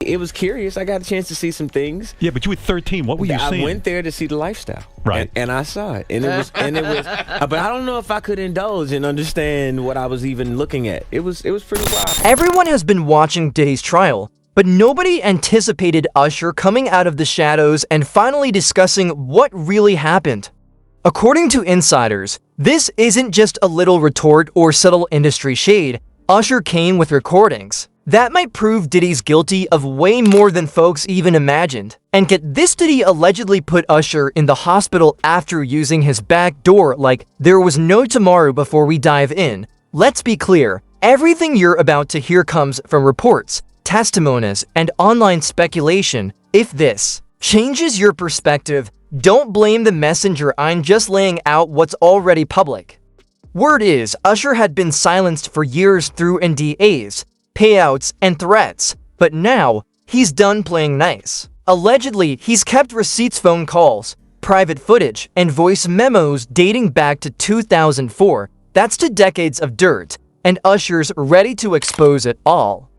It was curious. I got a chance to see some things. Yeah, but you were 13. What were you seeing? I went there to see the lifestyle. Right. And I saw it. And it was but I don't know if I could indulge and understand what I was even looking at. It was pretty wild. Everyone has been watching Diddy's trial, but nobody anticipated Usher coming out of the shadows and finally discussing what really happened. According to insiders, this isn't just a little retort or subtle industry shade. Usher came with recordings that might prove Diddy's guilty of way more than folks even imagined. And get this, Diddy allegedly put Usher in the hospital after using his back door like there was no tomorrow. Before we dive in, let's be clear, everything you're about to hear comes from reports, testimonies, and online speculation. If this changes your perspective, don't blame the messenger. I'm just laying out what's already public. Word is, Usher had been silenced for years through NDAs, payouts, and threats, but now he's done playing nice. Allegedly, he's kept receipts, phone calls, private footage, and voice memos dating back to 2004. That's 2 decades of dirt, and Usher's ready to expose it all.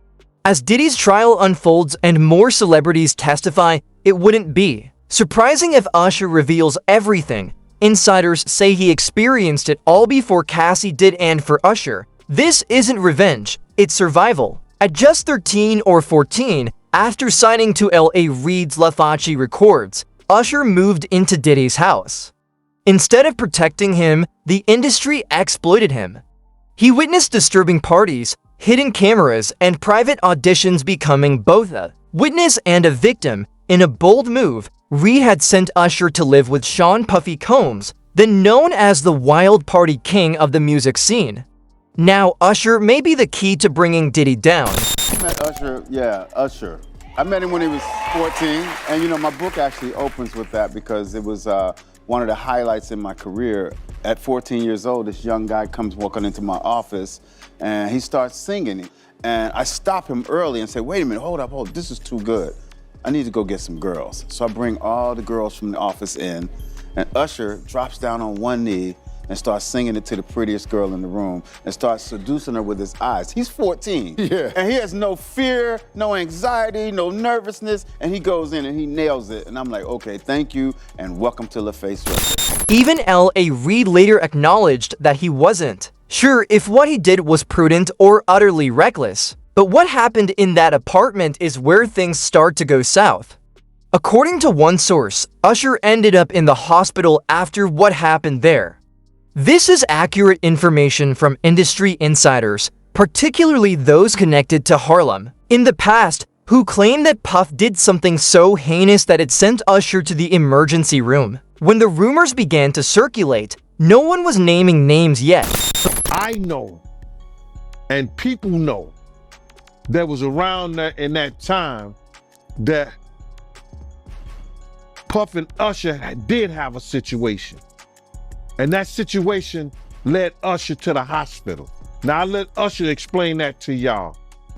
As Diddy's trial unfolds and more celebrities testify, it wouldn't be surprising if Usher reveals everything. Insiders say he experienced it all before Cassie did, and for Usher, this isn't revenge, it's survival. At just 13 or 14, after signing to L.A. Reid's Lafaci Records, Usher moved into Diddy's house. Instead of protecting him, the industry exploited him. He witnessed disturbing parties, hidden cameras, and private auditions, becoming both a witness and a victim. In a bold move, Reid had sent Usher to live with Sean Puffy Combs, then known as the Wild Party King of the music scene. Now, Usher may be the key to bringing Diddy down. I met Usher. I met him when he was 14, and you know, my book actually opens with that because it was one of the highlights in my career. At 14 years old, this young guy comes walking into my office, and he starts singing. And I stop him early and say, wait a minute, hold up, this is too good. I need to go get some girls. So I bring all the girls from the office in, and Usher drops down on one knee and starts singing it to the prettiest girl in the room and starts seducing her with his eyes. He's 14. Yeah. And he has no fear, no anxiety, no nervousness, and he goes in and he nails it. And I'm like, okay, thank you, and welcome to LaFace Records. Even L.A. Reid later acknowledged that he wasn't sure if what he did was prudent or utterly reckless. But what happened in that apartment is where things start to go south. According to one source, Usher ended up in the hospital after what happened there. This is accurate information from industry insiders, particularly those connected to Harlem in the past, who claim that Puff did something so heinous that it sent Usher to the emergency room. When the rumors began to circulate, no one was naming names yet. I know, and people know, that was around in that time that Puff and Usher did have a situation. And that situation led Usher to the hospital. Now, I let Usher explain that to y'all.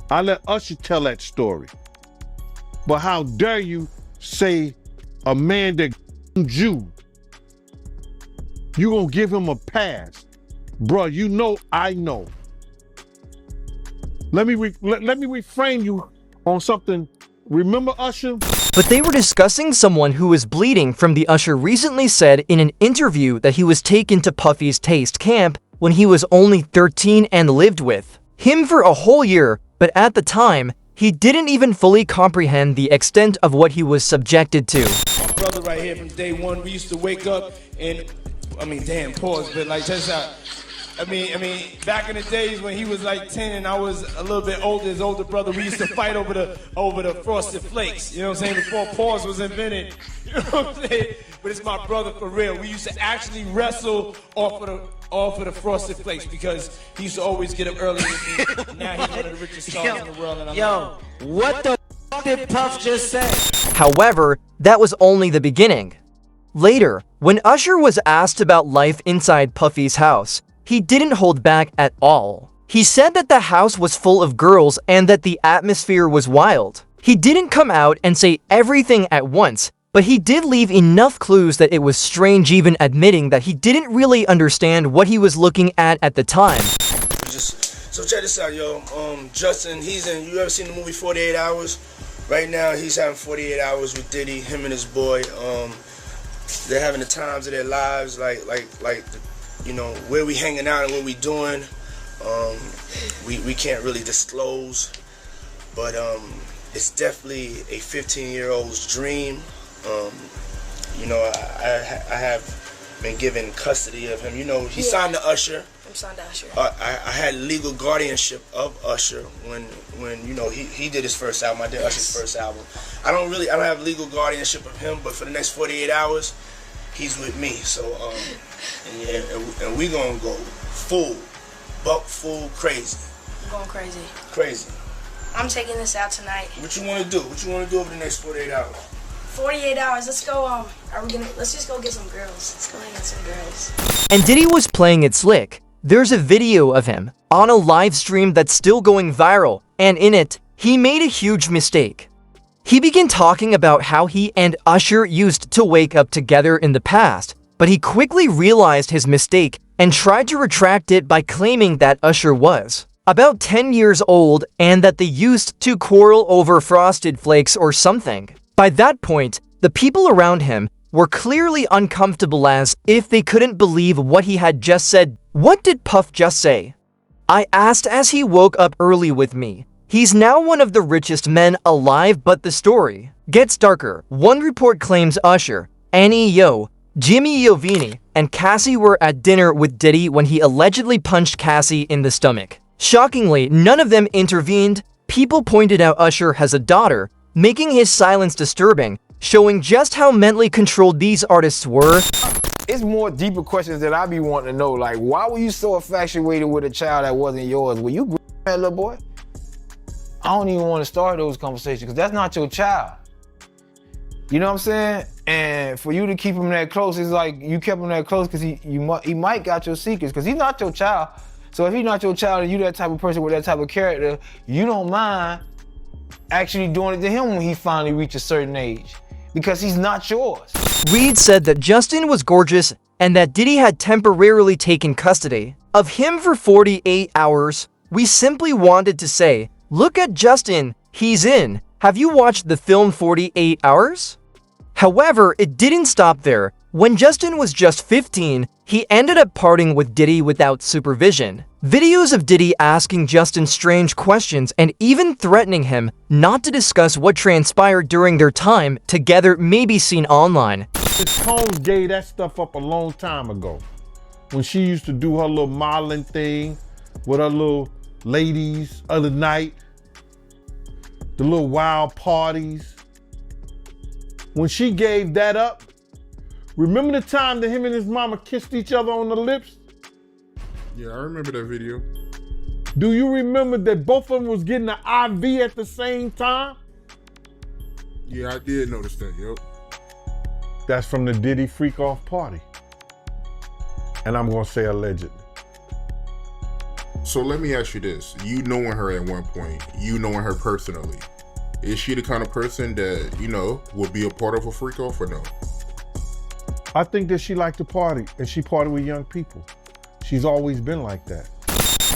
I let Usher tell that story. But how dare you say a man that you gonna give him a pass? Bruh, you know I know. Let me reframe you on something. Remember Usher? But they were discussing someone who was bleeding from the Usher recently said in an interview that he was taken to Puffy's Taste Camp when he was only 13 and lived with him for a whole year, but at the time, he didn't even fully comprehend the extent of what he was subjected to. My brother right here from day one, we used to wake up and, but like just out. I mean, back in the days when he was like 10 and I was a little bit older, his older brother, we used to fight over the Frosted Flakes. You know what I'm saying? Before pause was invented. You know what I'm saying? But it's my brother for real. We used to actually wrestle off of the Frosted Flakes because he used to always get up early with me. Now he's one of the richest stars in the world. And What the f did Puff just say? However, that was only the beginning. Later, when Usher was asked about life inside Puffy's house, he didn't hold back at all. He said that the house was full of girls and that the atmosphere was wild. He didn't come out and say everything at once, but he did leave enough clues that it was strange, even admitting that he didn't really understand what he was looking at the time. So check this out, yo. Justin, you ever seen the movie 48 Hours? Right now, he's having 48 hours with Diddy, him and his boy. They're having the times of their lives, like you know, where we hanging out and what we doing. We can't really disclose, but it's definitely a 15-year-old's dream. You know, I have been given custody of him. You know, he signed to Usher. I'm signed to Usher. I had legal guardianship of Usher when you know he did his first album. I did Usher's first album. I don't have legal guardianship of him, but for the next 48 hours, he's with me. So and we gonna go full crazy. I'm going crazy. Crazy. I'm taking this out tonight. What you want to do? What you want to do over the next 48 hours? 48 hours. Let's go. Let's just go get some girls. Let's go get some girls. And Diddy was playing it slick. There's a video of him on a live stream that's still going viral, and in it, he made a huge mistake. He began talking about how he and Usher used to wake up together in the past, but he quickly realized his mistake and tried to retract it by claiming that Usher was about 10 years old and that they used to quarrel over Frosted Flakes or something. By that point, the people around him were clearly uncomfortable, as if they couldn't believe what he had just said. What did Puff just say? I asked as he woke up early with me. He's now one of the richest men alive, but the story gets darker. One report claims Usher, Annie Yo, Jimmy Iovine, and Cassie were at dinner with Diddy when he allegedly punched Cassie in the stomach. Shockingly, none of them intervened. People pointed out Usher has a daughter, making his silence disturbing, showing just how mentally controlled these artists were. It's more deeper questions that I be wanting to know, like, why were you so infatuated with a child that wasn't yours? Were you that little boy? I don't even want to start those conversations, because that's not your child. You know what I'm saying? And for you to keep him that close, it's like you kept him that close because he might got your secrets, because he's not your child. So if he's not your child and you that type of person with that type of character, you don't mind actually doing it to him when he finally reaches a certain age, because he's not yours. Reed said that Justin was gorgeous and that Diddy had temporarily taken custody of him for 48 hours. We simply wanted to say, look at Justin, he's in. Have you watched the film 48 Hours? However, it didn't stop there. When Justin was just 15, he ended up partying with Diddy without supervision. Videos of Diddy asking Justin strange questions and even threatening him not to discuss what transpired during their time together may be seen online. Combs gave that stuff up a long time ago, when she used to do her little modeling thing with her little ladies of the night, the little wild parties. When she gave that up, remember the time that him and his mama kissed each other on the lips? Yeah, I remember that video. Do you remember that both of them was getting an IV at the same time? Yeah, I did notice that, yep. That's from the Diddy Freak Off party. And I'm gonna say allegedly. So let me ask you this. You knowing her at one point, you knowing her personally, is she the kind of person that, you know, would be a part of a freak off or no? I think that she liked to party, and she partied with young people. She's always been like that.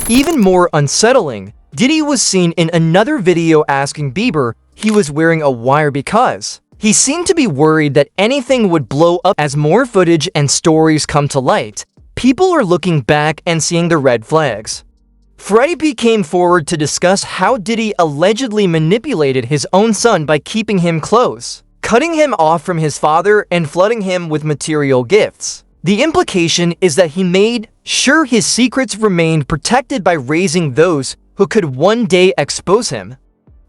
Even more unsettling, Diddy was seen in another video asking Bieber he was wearing a wire because he seemed to be worried that anything would blow up. As more footage and stories come to light, people are looking back and seeing the red flags. Freddie P came forward to discuss how Diddy allegedly manipulated his own son by keeping him close, cutting him off from his father and flooding him with material gifts. The implication is that he made sure his secrets remained protected by raising those who could one day expose him.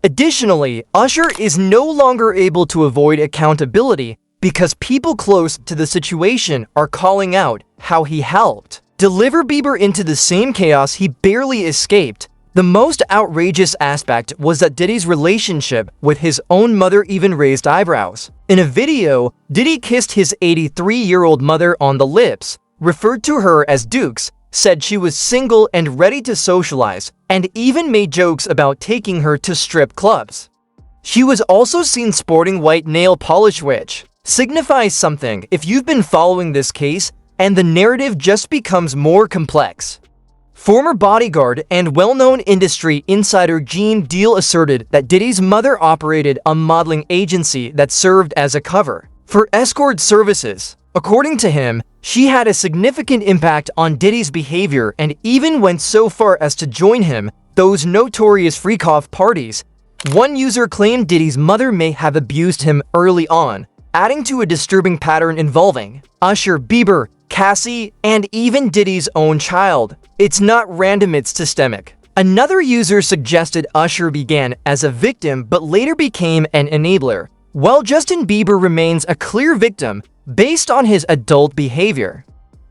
Additionally, Usher is no longer able to avoid accountability because people close to the situation are calling out how he helped deliver Bieber into the same chaos he barely escaped. The most outrageous aspect was that Diddy's relationship with his own mother even raised eyebrows. In a video, Diddy kissed his 83-year-old mother on the lips, referred to her as Dukes, said she was single and ready to socialize, and even made jokes about taking her to strip clubs. She was also seen sporting white nail polish, which signifies something if you've been following this case, and the narrative just becomes more complex. Former bodyguard and well-known industry insider Gene Deal asserted that Diddy's mother operated a modeling agency that served as a cover for escort services. According to him, she had a significant impact on Diddy's behavior and even went so far as to join him those notorious freak-off parties. One user claimed Diddy's mother may have abused him early on, adding to a disturbing pattern involving Usher, Bieber, Cassie, and even Diddy's own child. It's not random, it's systemic. Another user suggested Usher began as a victim but later became an enabler, while Justin Bieber remains a clear victim based on his adult behavior.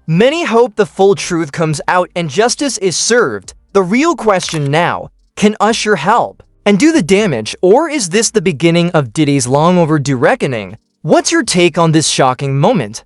Many hope the full truth comes out and justice is served. The real question now, can Usher help and do the damage, or is this the beginning of Diddy's long overdue reckoning? What's your take on this shocking moment?